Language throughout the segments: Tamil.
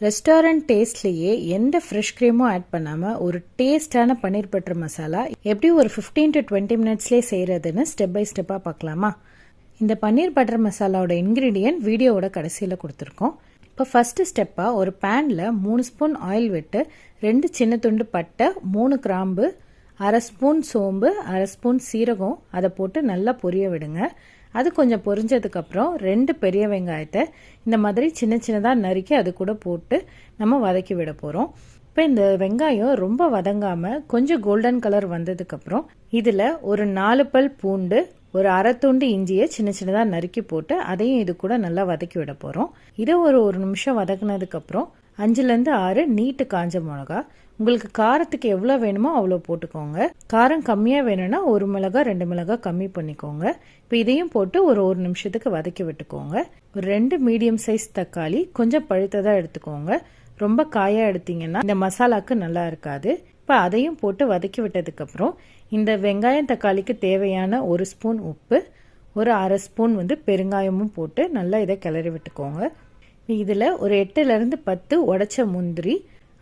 ரெஸ்டாரண்ட் டேஸ்ட்லேயே எந்த ஃப்ரெஷ் க்ரீமும் ஆட் பண்ணாமல் ஒரு டேஸ்டான பன்னீர் பட்டர் மசாலா எப்படி ஒரு 15 to 20 மினிட்ஸ்லேயே செய்கிறதுன்னு ஸ்டெப் பை ஸ்டெப்பாக பார்க்கலாமா? இந்த பன்னீர் பட்டர் மசாலாவோட இன்க்ரீடியன்ட் வீடியோவோட கடைசியில் கொடுத்துருக்கோம். இப்போ ஃபஸ்ட்டு ஸ்டெப்பாக ஒரு பேனில் 3 ஸ்பூன் ஆயில் விட்டு 2 சின்ன துண்டு பட்டை, 3 கிராம்பு, 1/2 ஸ்பூன் சோம்பு, 1/2 ஸ்பூன் சீரகம் அதை போட்டு நல்லா பொரிய விடுங்க. அது கொஞ்சம் பொரிஞ்சதுக்கப்புறம் 2 பெரிய வெங்காயத்தை இந்த மாதிரி சின்ன சின்னதாக நறுக்கி அது கூட போட்டு நம்ம வதக்கி விட போகிறோம். இப்போ இந்த வெங்காயம் ரொம்ப வதங்காமல் கொஞ்சம் கோல்டன் கலர் வந்ததுக்கப்புறம் இதில் ஒரு 4 பல் பூண்டு, ஒரு 1/2 துண்டு இஞ்சியை சின்ன சின்னதாக நறுக்கி போட்டு அதையும் இது கூட நல்லா வதக்கி விட போகிறோம். இதை ஒரு நிமிஷம் வதக்குனதுக்கப்புறம் 5லேருந்து 6 நீட்டு காஞ்ச மிளகா. உங்களுக்கு காரத்துக்கு எவ்வளோ வேணுமோ அவ்வளோ போட்டுக்கோங்க. காரம் கம்மியாக வேணும்னா 1 மிளகா 2 மிளகா கம்மி பண்ணிக்கோங்க. இப்போ இதையும் போட்டு ஒரு நிமிஷத்துக்கு வதக்கி விட்டுக்கோங்க. ஒரு 2 மீடியம் சைஸ் தக்காளி கொஞ்சம் பழுத்ததாக எடுத்துக்கோங்க. ரொம்ப காயாக எடுத்தீங்கன்னா இந்த மசாலாவுக்கு நல்லா இருக்காது. இப்போ அதையும் போட்டு வதக்கி விட்டதுக்கப்புறம் இந்த வெங்காயம் தக்காளிக்கு தேவையான 1 ஸ்பூன் உப்பு, ஒரு 1/2 ஸ்பூன் பெருங்காயமும் போட்டு நல்லா இதை கிளறி விட்டுக்கோங்க. இதில் ஒரு 8லேருந்து 10 உடைச்ச முந்திரி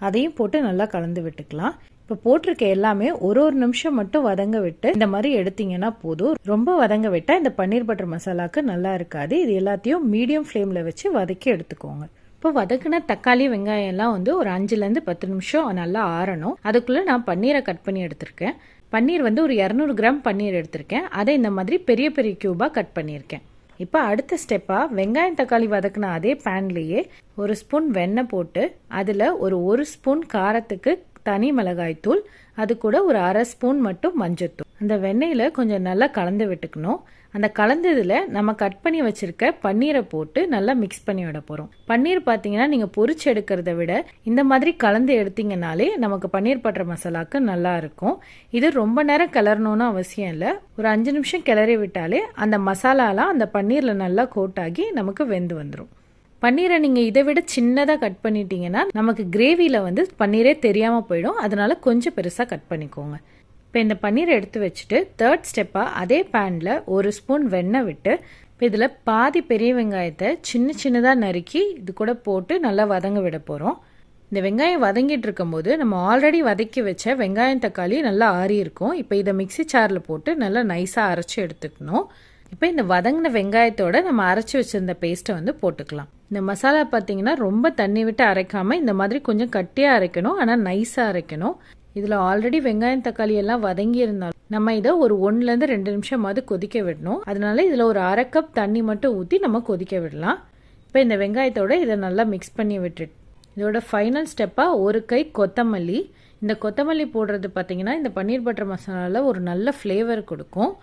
அதையும் போட்டு நல்லா கலந்து விட்டுக்கலாம். இப்போ போட்டிருக்க எல்லாமே ஒரு நிமிஷம் மட்டும் வதங்க விட்டு இந்த மாதிரி எடுத்தீங்கன்னா போதும். ரொம்ப வதங்க விட்டால் இந்த பன்னீர் பட்டர் மசாலாவுக்கு நல்லா இருக்காது. இது எல்லாத்தையும் மீடியம் ஃப்ளேமில் வச்சு வதக்கி எடுத்துக்கோங்க. இப்போ வதக்கின தக்காளி வெங்காயம் எல்லாம் ஒரு 5லேருந்து 10 நிமிஷம் நல்லா ஆறணும். அதுக்குள்ளே நான் பன்னீரை கட் பண்ணி எடுத்திருக்கேன். பன்னீர் ஒரு 200 கிராம் பன்னீர் எடுத்திருக்கேன். அதை இந்த மாதிரி பெரிய பெரிய கியூபாக கட் பண்ணியிருக்கேன். இப்போ அடுத்த ஸ்டெப்பாக வெங்காயம் தக்காளி வதக்கின அதே பேன்லேயே 1 ஸ்பூன் வெண்ணெய் போட்டு அதில் ஒரு ஸ்பூன் காரத்துக்கு தனி மிளகாய்த்தூள், அது கூட ஒரு 1/2 ஸ்பூன் மட்டும் மஞ்சத்தூள் அந்த வெண்ணெயில் கொஞ்சம் நல்லா கலந்து விட்டுக்கணும். அந்த கலந்ததில் நம்ம கட் பண்ணி வச்சிருக்க பன்னீரை போட்டு நல்லா மிக்ஸ் பண்ணி விட போகிறோம். பன்னீர் பார்த்தீங்கன்னா நீங்கள் பொரிச்சு எடுக்கிறத விட இந்த மாதிரி கலந்து எடுத்தீங்கனாலே நமக்கு பன்னீர் பட்டர் மசாலாவுக்கு நல்லா இருக்கும். இது ரொம்ப நேரம் கிளறணும்னு அவசியம் இல்லை. ஒரு 5 நிமிஷம் கிளறி விட்டாலே அந்த மசாலாலாம் அந்த பன்னீரில் நல்லா கோட்டாகி நமக்கு வெந்து வந்துடும். பன்னீரை நீங்கள் இதை விட சின்னதாக கட் பண்ணிட்டீங்கன்னா நமக்கு கிரேவியில் பன்னீரே தெரியாமல் போயிடும். அதனால கொஞ்சம் பெருசாக கட் பண்ணிக்கோங்க. இப்போ இந்த பன்னீரை எடுத்து வச்சுட்டு 3rd ஸ்டெப்பாக அதே பேனில் 1 ஸ்பூன் வெண்ணெய் விட்டு இப்போ இதில் பாதி பெரிய வெங்காயத்தை சின்ன சின்னதாக நறுக்கி இது கூட போட்டு நல்லா வதங்க விட போகிறோம். இந்த வெங்காயம் வதங்கிட்டு இருக்கும்போது நம்ம ஆல்ரெடி வதக்கி வச்ச வெங்காயம் தக்காளி நல்லா ஆறி இருக்கும். இப்போ இதை மிக்சி சாரில் போட்டு நல்லா நைஸாக அரைச்சி எடுத்துக்கணும். இப்போ இந்த வதங்கின வெங்காயத்தோட நம்ம அரைச்சி வச்சிருந்த பேஸ்ட்டை போட்டுக்கலாம். இந்த மசாலா பார்த்தீங்கன்னா ரொம்ப தண்ணி விட்டு அரைக்காமல் இந்த மாதிரி கொஞ்சம் கட்டியாக அரைக்கணும், ஆனால் நைஸாக அரைக்கணும். இதில் ஆல்ரெடி வெங்காயம் தக்காளி எல்லாம் வதங்கி இருந்தாலும் நம்ம இதை ஒரு 1லேருந்து 2 நிமிஷமாவது கொதிக்க விடணும். அதனால இதில் ஒரு 1/2 கப் தண்ணி மட்டும் ஊற்றி நம்ம கொதிக்க விடலாம். இப்போ இந்த வெங்காயத்தோட இதை நல்லா மிக்ஸ் பண்ணி விட்டுட்டு இதோட ஃபைனல் ஸ்டெப்பாக 1 கை கொத்தமல்லி. இந்த கொத்தமல்லி போடுறது பார்த்தீங்கன்னா இந்த பன்னீர் பட்டர் மசாலாவில் ஒரு நல்ல ஃப்ளேவர் கொடுக்கும்.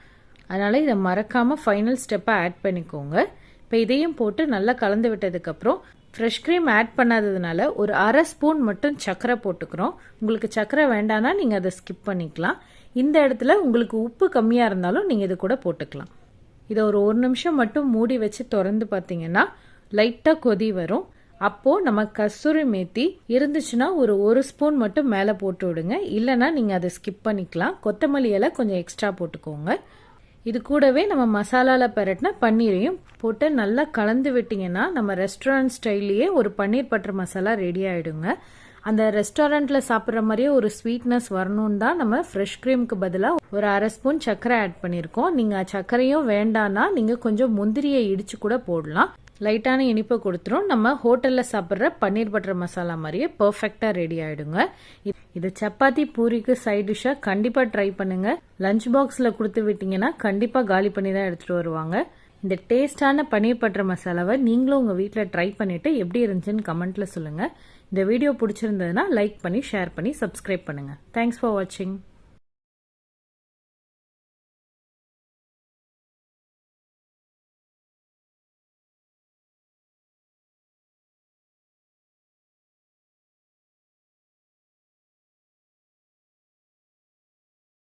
அதனால் இதை மறக்காமல் ஃபைனல் ஸ்டெப்பாக ஆட் பண்ணிக்கோங்க. இப்போ இதையும் போட்டு நல்லா கலந்து விட்டதுக்கப்புறம் ஃப்ரெஷ் க்ரீம் ஆட் பண்ணாததுனால ஒரு 1/2 ஸ்பூன் மட்டும் சர்க்கரை போட்டுக்கிறோம். உங்களுக்கு சர்க்கரை வேண்டாம்னா நீங்கள் அதை ஸ்கிப் பண்ணிக்கலாம். இந்த இடத்துல உங்களுக்கு உப்பு கம்மியாக இருந்தாலும் நீங்கள் இது கூட போட்டுக்கலாம். இதை ஒரு நிமிஷம் மட்டும் மூடி வச்சு திறந்து பார்த்தீங்கன்னா லைட்டாக கொதி வரும். அப்போது நம்ம கஸ்தூரி மேத்தி இருந்துச்சுன்னா ஒரு ஸ்பூன் மட்டும் மேலே போட்டு விடுங்க. இல்லைனா நீங்கள் அதை ஸ்கிப் பண்ணிக்கலாம். கொத்தமல்லி இலை கொஞ்சம் எக்ஸ்ட்ரா போட்டுக்கோங்க. இது கூடவே நம்ம மசாலாவில் பெரட்டின பன்னீரையும் போட்டு நல்லா கலந்து விட்டிங்கன்னா நம்ம ரெஸ்டாரண்ட் ஸ்டைல்லையே ஒரு பன்னீர் பட்டர் மசாலா ரெடி ஆகிடுங்க. அந்த ரெஸ்டாரண்ட்டில் சாப்பிட்ற மாதிரியே ஒரு ஸ்வீட்னஸ் வரணுன்னு தான் நம்ம ஃப்ரெஷ் க்ரீமுக்கு பதிலாக ஒரு 1/2 ஸ்பூன் சர்க்கரை ஆட் பண்ணியிருக்கோம். நீங்கள் சர்க்கரையும் வேண்டான்னா நீங்கள் கொஞ்சம் முந்திரியை இடித்து கூட போடலாம். லைட்டான இனிப்பை கொடுத்துரும். நம்ம ஹோட்டலில் சாப்பிட்ற பன்னீர் பட்டர் மசாலா மாதிரியே பர்ஃபெக்டாக ரெடி ஆகிடுங்க. இது சப்பாத்தி பூரிக்கு சைட் டிஷ்ஷாக கண்டிப்பாக ட்ரை பண்ணுங்கள். லஞ்ச் பாக்ஸில் கொடுத்து விட்டிங்கன்னா கண்டிப்பாக காலி பண்ணி தான் எடுத்துகிட்டு வருவாங்க. இந்த டேஸ்டான பன்னீர் பட்டர் மசாலாவை நீங்களும் உங்கள் வீட்டில் ட்ரை பண்ணிவிட்டு எப்படி இருந்துச்சுன்னு கமெண்ட்டில் சொல்லுங்கள். இந்த வீடியோ பிடிச்சிருந்ததுன்னா லைக் பண்ணி, ஷேர் பண்ணி, சப்ஸ்கிரைப் பண்ணுங்கள். தேங்க்ஸ் ஃபார் வாட்சிங்.